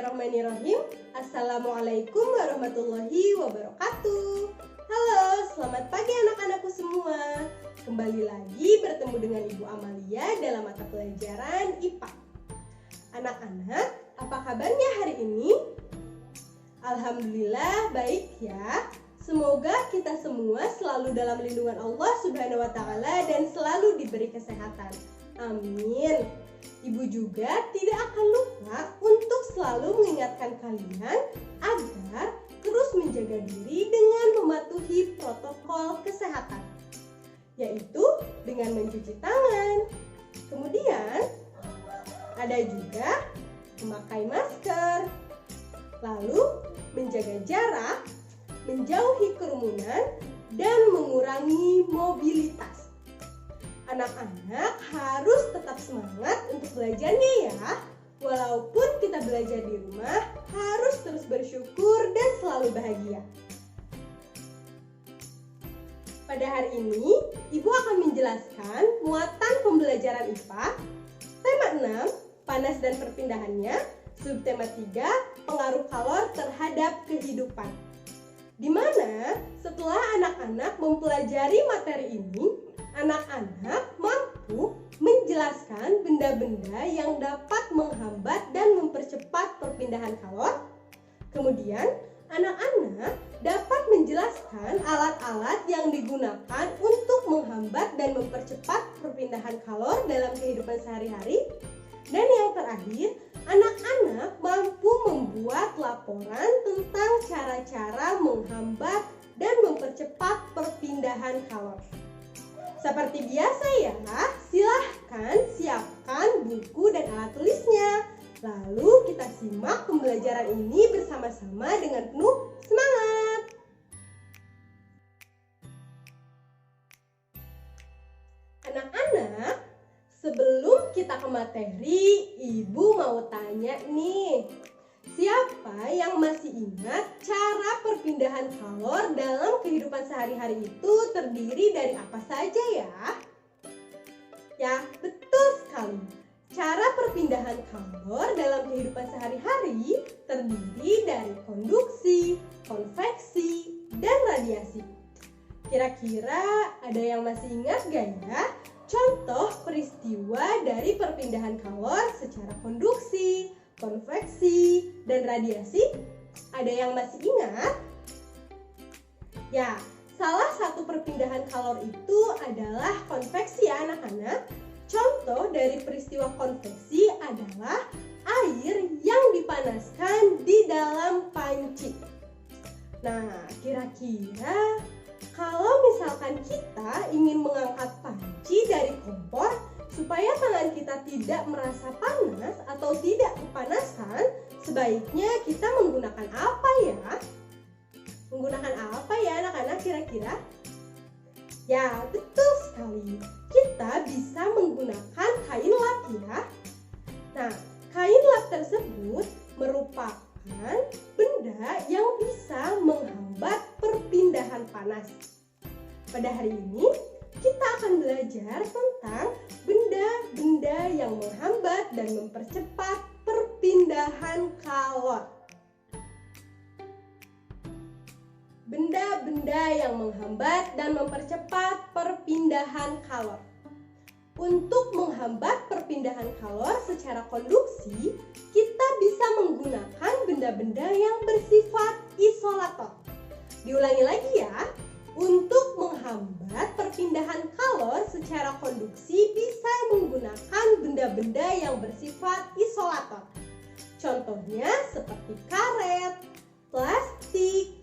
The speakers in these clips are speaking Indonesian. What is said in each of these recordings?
Bismillahirrahmanirrahim. Assalamualaikum warahmatullahi wabarakatuh. Halo, selamat pagi anak-anakku semua. Kembali lagi bertemu dengan Ibu Amalia dalam mata pelajaran IPA. Anak-anak, apa kabarnya hari ini? Alhamdulillah baik ya. Semoga kita semua selalu dalam lindungan Allah Subhanahu wa Ta'ala dan selalu diberi kesehatan. Amin. Ibu juga tidak akan lupa untuk selalu mengingatkan kalian agar terus menjaga diri dengan mematuhi protokol kesehatan, yaitu dengan mencuci tangan. Kemudian ada juga memakai masker, lalu menjaga jarak, menjauhi kerumunan, dan mengurangi mobilitas. Anak-anak harus tetap semangat untuk belajarnya ya. Walaupun kita belajar di rumah, harus terus bersyukur dan selalu bahagia. Pada hari ini, Ibu akan menjelaskan muatan pembelajaran IPA, tema 6, panas dan perpindahannya, subtema 3, pengaruh kalor terhadap kehidupan. Di mana setelah anak-anak mempelajari materi ini, anak-anak mampu menjelaskan benda-benda yang dapat menghambat dan mempercepat perpindahan kalor. Kemudian, anak-anak dapat menjelaskan alat-alat yang digunakan untuk menghambat dan mempercepat perpindahan kalor dalam kehidupan sehari-hari. Dan yang terakhir, anak-anak mampu membuat laporan tentang cara-cara menghambat dan mempercepat perpindahan kalor. Seperti biasa ya, silahkan siapkan buku dan alat tulisnya. Lalu kita simak pembelajaran ini bersama-sama dengan penuh semangat. Anak-anak, sebelum kita ke materi, Ibu mau tanya nih. Siapa yang masih ingat cara perpindahan kalor dalam kehidupan sehari-hari itu terdiri dari apa saja ya? Ya, betul sekali. Cara perpindahan kalor dalam kehidupan sehari-hari terdiri dari konduksi, konveksi, dan radiasi. Kira-kira ada yang masih ingat gak ya? Contoh peristiwa dari perpindahan kalor secara konduksi, konveksi, dan radiasi. Ada yang masih ingat? Ya, salah satu perpindahan kalor itu adalah konveksi ya anak-anak. Contoh dari peristiwa konveksi adalah air yang dipanaskan di dalam panci. Nah, kira-kira kalau misalkan kita ingin mengangkat panci dari kompor supaya tangan kita tidak merasa panas atau tidak kepanasan, sebaiknya kita menggunakan apa ya? Menggunakan apa ya anak-anak kira-kira? Ya, betul sekali. Kita bisa menggunakan kain lap ya. Nah, kain lap tersebut merupakan benda yang bisa menghambat perpindahan panas. Pada hari ini, kita akan belajar tentang benda-benda yang menghambat dan mempercepat perpindahan kalor. Benda-benda yang menghambat dan mempercepat perpindahan kalor. Untuk menghambat perpindahan kalor secara konduksi, kita bisa menggunakan benda-benda yang bersifat isolator. Diulangi lagi ya. Untuk menghambat perpindahan kalor secara konduksi bisa menggunakan benda-benda yang bersifat isolator. Contohnya seperti karet, plastik,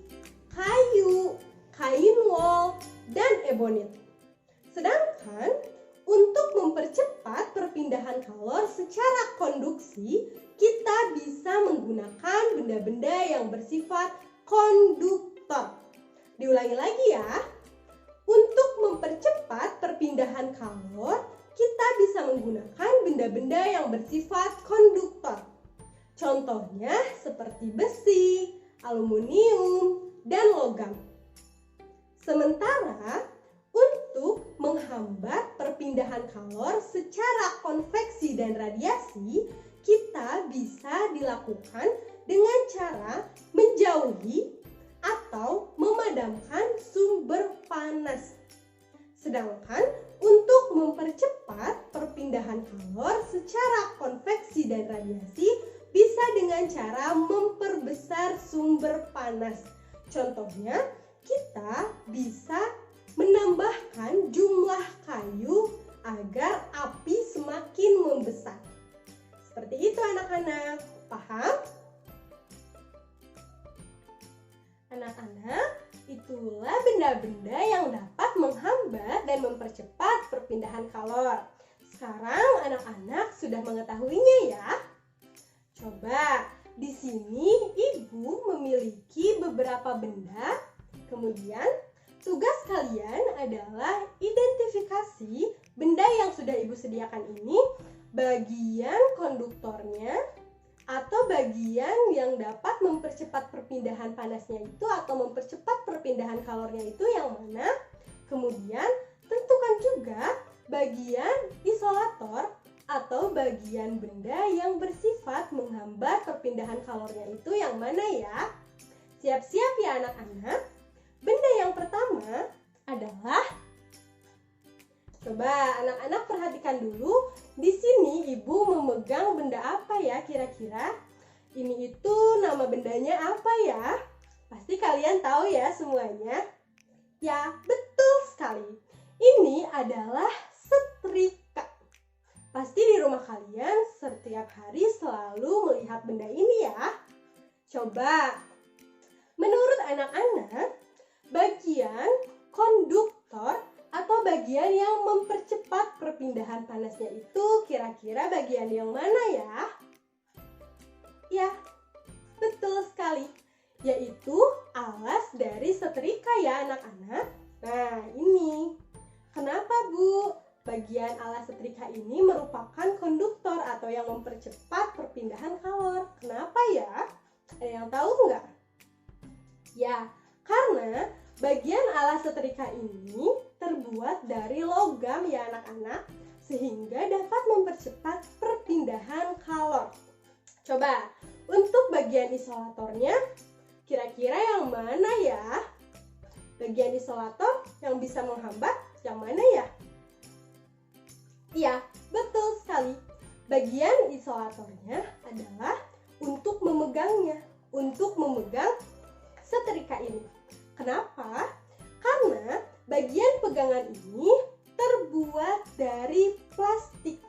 kayu, kain wol, dan ebonit. Sedangkan untuk mempercepat perpindahan kalor secara konduksi, kita bisa menggunakan benda-benda yang bersifat konduktor. Diulangi lagi ya. Untuk mempercepat perpindahan kalor, kita bisa menggunakan benda-benda yang bersifat konduktor. Contohnya seperti besi, aluminium, dan logam. Sementara untuk menghambat perpindahan kalor secara konveksi dan radiasi, kita bisa dilakukan dengan cara menjauhi atau memadamkan sumber panas. Sedangkan untuk mempercepat perpindahan kalor secara konveksi dan radiasi bisa dengan cara memperbesar sumber panas. Contohnya, kita bisa menambahkan jumlah kayu agar api semakin membesar. Seperti itu anak-anak, paham? Anak-anak, itulah benda-benda yang dapat menghambat dan mempercepat perpindahan kalor. Sekarang anak-anak sudah mengetahuinya ya. Coba, di sini Ibu memiliki beberapa benda. Kemudian, tugas kalian adalah identifikasi benda yang sudah Ibu sediakan ini, bagian konduktornya, atau bagian yang dapat mempercepat perpindahan panasnya itu atau mempercepat perpindahan kalornya itu yang mana. Kemudian tentukan juga bagian isolator atau bagian benda yang bersifat menghambat perpindahan kalornya itu yang mana ya. Siap-siap ya anak-anak. Benda yang pertama adalah, coba anak-anak perhatikan dulu. Di sini Ibu memegang benda apa ya kira-kira? Ini itu nama bendanya apa ya? Pasti kalian tahu ya semuanya. Ya, betul sekali. Ini adalah setrika. Pasti di rumah kalian setiap hari selalu melihat benda ini ya. Coba, menurut anak-anak, bagian konduktor atau bagian yang mempercepat perpindahan panasnya itu kira-kira bagian yang mana ya? Ya, betul sekali. Yaitu alas dari setrika ya anak-anak. Nah, ini. Kenapa Bu? Bagian alas setrika ini merupakan konduktor atau yang mempercepat perpindahan kalor. Kenapa ya? Ada yang tahu nggak? Ya, karena bagian alas setrika ini terbuat dari logam ya anak-anak, sehingga dapat mempercepat perpindahan kalor. Coba, untuk bagian isolatornya, kira-kira yang mana ya? Bagian isolator yang bisa menghambat yang mana ya? Iya, betul sekali. Bagian isolatornya adalah untuk memegangnya, untuk memegang setrika ini. Kenapa? Karena bagian pegangan ini terbuat dari plastik.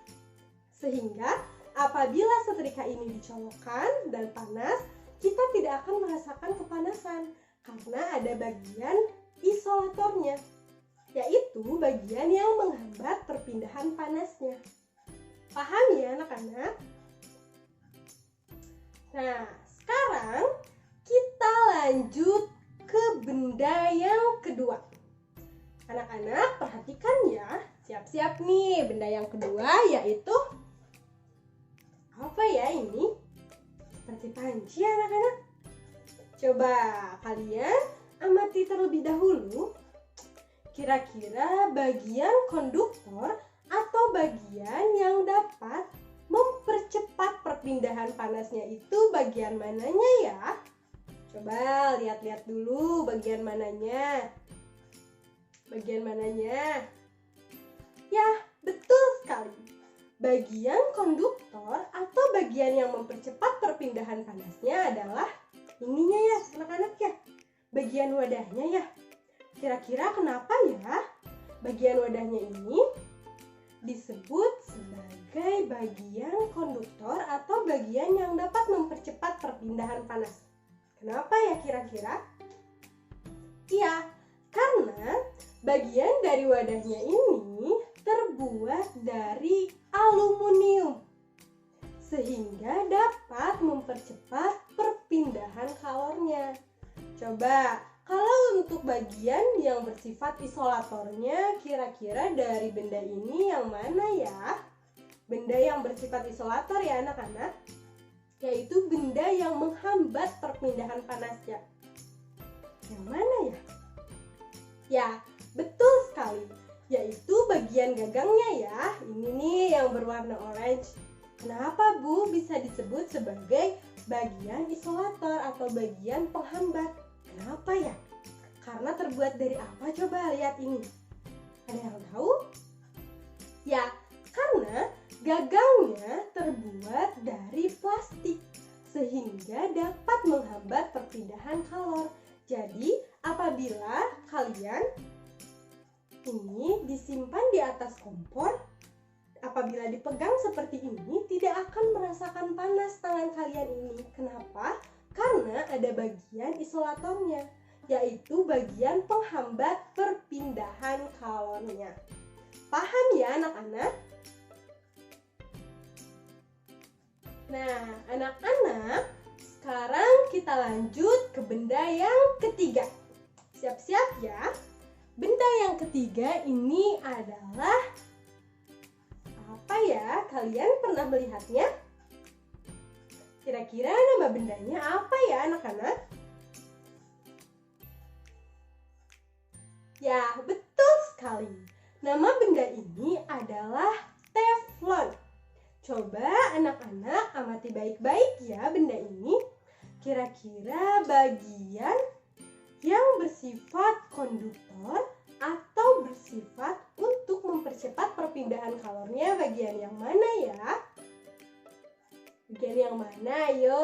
Sehingga apabila setrika ini dicolokkan dan panas, kita tidak akan merasakan kepanasan karena ada bagian isolatornya, yaitu bagian yang menghambat perpindahan panasnya. Paham ya anak-anak? Nah, sekarang kita lanjut ke benda yang kedua. Anak-anak perhatikan ya, siap-siap nih. Benda yang kedua yaitu apa ya ini? Seperti panci anak-anak. Coba kalian amati terlebih dahulu. Kira-kira bagian konduktor atau bagian yang dapat mempercepat perpindahan panasnya itu bagian mananya ya? Coba lihat-lihat dulu bagian mananya. Bagian mananya? Ya, betul sekali. Bagian konduktor atau bagian yang mempercepat perpindahan panasnya adalah ininya ya, anak-anak ya. Bagian wadahnya ya. Kira-kira kenapa ya bagian wadahnya ini disebut sebagai bagian konduktor atau bagian yang dapat mempercepat perpindahan panas? Kenapa ya kira-kira? Iya, karena bagian dari wadahnya ini terbuat dari aluminium, sehingga dapat mempercepat perpindahan kalornya. Coba, kalau untuk bagian yang bersifat isolatornya, kira-kira dari benda ini yang mana ya? Benda yang bersifat isolator ya anak-anak, yaitu benda yang menghambat perpindahan panasnya. Yang mana ya? Ya, betul sekali, yaitu bagian gagangnya ya. Ini nih yang berwarna orange. Kenapa Bu bisa disebut sebagai bagian isolator atau bagian penghambat. Kenapa ya? Karena terbuat dari apa? Coba lihat ini. Ada yang tahu? Ya, karena gagangnya terbuat dari plastik sehingga dapat menghambat perpindahan kalor. Jadi, apabila kalian ini disimpan di atas kompor, apabila dipegang seperti ini, tidak akan merasakan panas tangan kalian ini. Kenapa? Karena ada bagian isolatornya, yaitu bagian penghambat perpindahan kalornya. Paham ya anak-anak? Nah, anak-anak, sekarang kita lanjut ke benda yang ketiga. Siap-siap ya. Benda yang ketiga ini adalah apa ya? Kalian pernah melihatnya? Kira-kira nama bendanya apa ya anak-anak? Ya, betul sekali. Nama benda ini adalah teflon. Coba anak-anak amati baik-baik ya benda ini. Kira-kira bagian yang bersifat konduktor atau bersifat untuk mempercepat perpindahan kalornya bagian yang mana ya? Bagian yang mana ayo?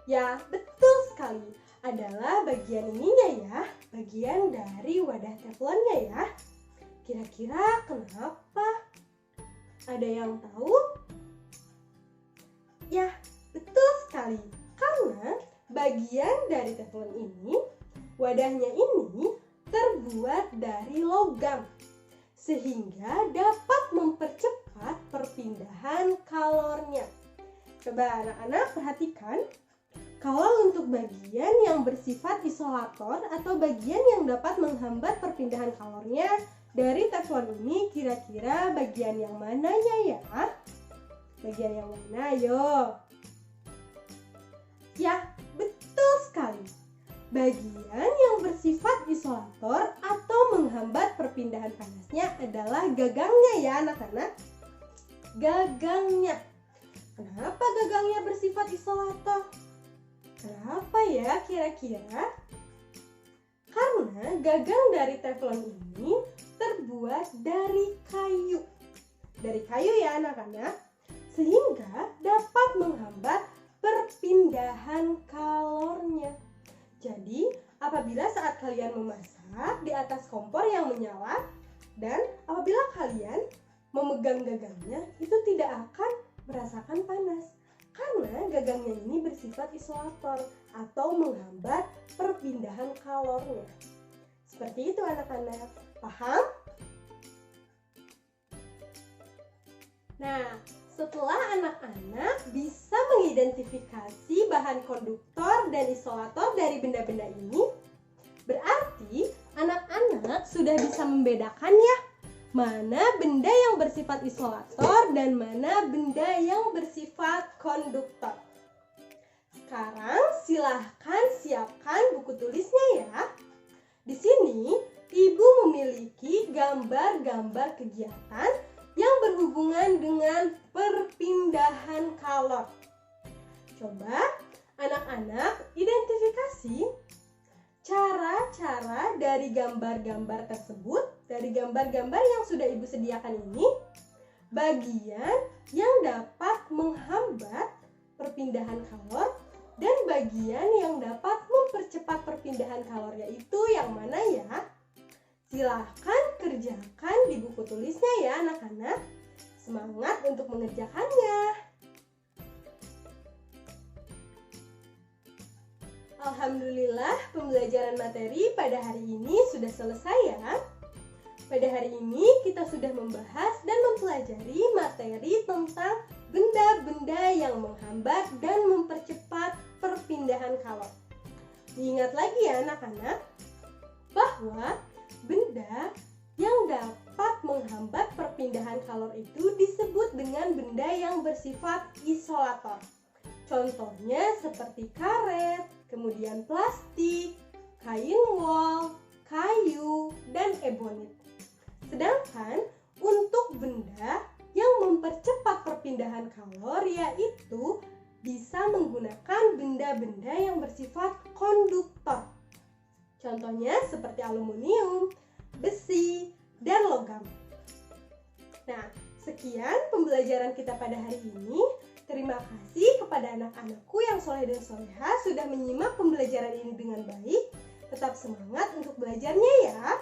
Ya, betul sekali. Adalah bagian ininya ya. Bagian dari wadah teflonnya ya. Kira-kira kenapa? Ada yang tahu? Ya, betul sekali. Karena bagian dari teflon ini, wadahnya ini terbuat dari logam, sehingga dapat mempercepat perpindahan kalornya. Coba anak-anak perhatikan, kalau untuk bagian yang bersifat isolator atau bagian yang dapat menghambat perpindahan kalornya dari teflon ini, kira-kira bagian yang mananya ya? Bagian yang mana yo? Ya, betul sekali. Bagian yang bersifat isolator atau menghambat perpindahan panasnya adalah gagangnya ya anak-anak. Gagangnya. Kenapa gagangnya bersifat isolator? Kenapa ya kira-kira? Karena gagang dari teflon ini terbuat dari kayu. Dari kayu ya anak-anak. Sehingga dapat menghambat perpindahan kalornya. Jadi, apabila saat kalian memasak di atas kompor yang menyala dan apabila kalian memegang gagangnya, itu tidak akan merasakan panas. Karena gagangnya ini bersifat isolator atau menghambat perpindahan kalornya. Seperti itu anak-anak. Paham? Nah, setelah anak-anak bisa mengidentifikasi bahan konduktor dan isolator dari benda-benda ini, berarti anak-anak sudah bisa membedakan ya, mana benda yang bersifat isolator dan mana benda yang bersifat konduktor. Sekarang silahkan siapkan buku tulisnya ya. Di sini Ibu memiliki gambar-gambar kegiatan yang berhubungan dengan perpindahan kalor. Coba anak-anak identifikasi cara-cara dari gambar-gambar tersebut, dari gambar-gambar yang sudah Ibu sediakan ini, bagian yang dapat menghambat perpindahan kalor dan bagian yang dapat mempercepat perpindahan kalornya itu yang mana ya? Silahkan kerjakan di buku tulisnya ya anak-anak. Semangat untuk mengerjakannya. Alhamdulillah pembelajaran materi pada hari ini sudah selesai ya. Pada hari ini kita sudah membahas dan mempelajari materi tentang benda-benda yang menghambat dan mempercepat perpindahan kalor. Diingat lagi ya anak-anak, bahwa benda yang dapat menghambat perpindahan kalor itu disebut dengan benda yang bersifat isolator. Contohnya seperti karet, kemudian plastik, kain wol, kayu, dan ebonit. Sedangkan untuk benda yang mempercepat perpindahan kalor yaitu bisa bisa menggunakan benda-benda yang bersifat konduktor. Contohnya seperti aluminium, besi, dan logam. Nah, sekian pembelajaran kita pada hari ini. Terima kasih kepada anak-anakku yang soleh dan soleha sudah menyimak pembelajaran ini dengan baik. Tetap semangat untuk belajarnya ya.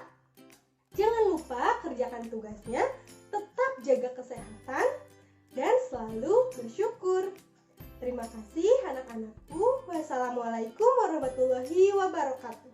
Jangan lupa kerjakan tugasnya, tetap jaga kesehatan, dan selalu bersyukur. Terima kasih anak-anakku. Wassalamualaikum warahmatullahi wabarakatuh.